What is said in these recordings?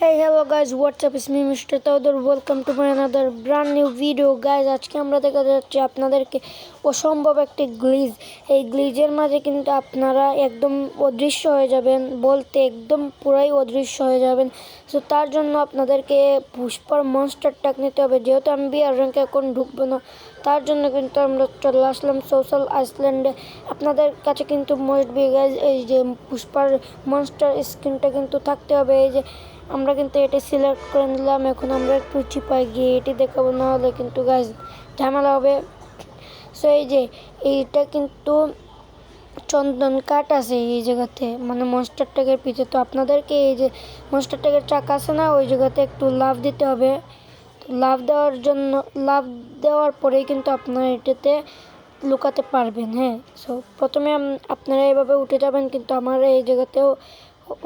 Hey, hello guys, what's up? It's me, Mr. Taudur. Welcome to my another brand new video, guys. আজকে আমরা দেখা যাচ্ছে আপনাদেরকে অসম্ভব একটি গ্লিজ। এই গ্লিজের মাঝে কিন্তু আপনারা একদম অদৃশ্য হয়ে যাবেন, বলতে একদম পুরাই অদৃশ্য হয়ে যাবেন। সো তার জন্য আপনাদেরকে পুষ্পার মনস্টার ট্যাগ নিতে হবে। যেহেতু আমি বিআর র্যাঙ্কে এখন ঢুকবো না, তার জন্য কিন্তু আমরা চলে আসলাম সোশ্যাল আইসল্যান্ডে। আপনাদের কাছে কিন্তু মোস্ট বি গাইজ এই যে পুষ্পার মনস্টার স্ক্রিনটা কিন্তু থাকতে হবে। এই যে আমরা কিন্তু এটা সিলেক্ট করে নিলাম। এখন আমরা একটু চিপায় গিয়ে এটি দেখাবো, না হলে কিন্তু গাইজ ঝামেলা হবে। সো এই যে এইটা কিন্তু চন্দন কাঠ আছে এই জায়গাতে, মানে মনস্টার ট্যাগের পিছে। তো আপনাদেরকে এই যে মনস্টার ট্যাগের চাকা আছে না, ওই জায়গাতে একটু লাফ দিতে হবে। লাফ দেওয়ার পরেই কিন্তু আপনারা এটাতে লুকাতে পারবেন। হ্যাঁ, সো প্রথমে আপনারা এইভাবে উঠে যাবেন, কিন্তু আমার এই জায়গাতেও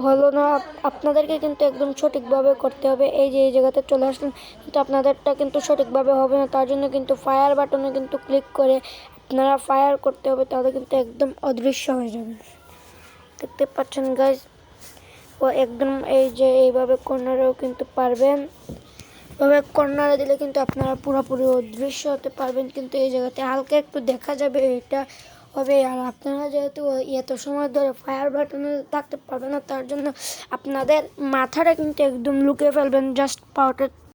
হলো না। আপনাদেরকে কিন্তু একদম সঠিকভাবে করতে হবে। এই যে এই জায়গাতে চলে আসলেন, কিন্তু আপনাদেরটা কিন্তু সঠিকভাবে হবে না। তার জন্য কিন্তু ফায়ার বাটনে কিন্তু ক্লিক করে আপনারা ফায়ার করতে হবে, তাহলে কিন্তু একদম অদৃশ্য হয়ে যাবে। দেখতে পাচ্ছেন গাইজ, ও একদম এই যে এইভাবে কর্নারেও কিন্তু পারবেন। এভাবে কর্নারে দিলে কিন্তু আপনারা পুরোপুরি অদৃশ্য হতে পারবেন, কিন্তু এই জায়গাতে হালকা একটু দেখা যাবে, এটা হবে। আর আপনারা যেহেতু এত সময় ধরে ফায়ার বাটনে থাকতে পারবেন না, তার জন্য আপনাদের মাথাটা কিন্তু একদম লুকিয়ে ফেলবেন জাস্ট পাউডার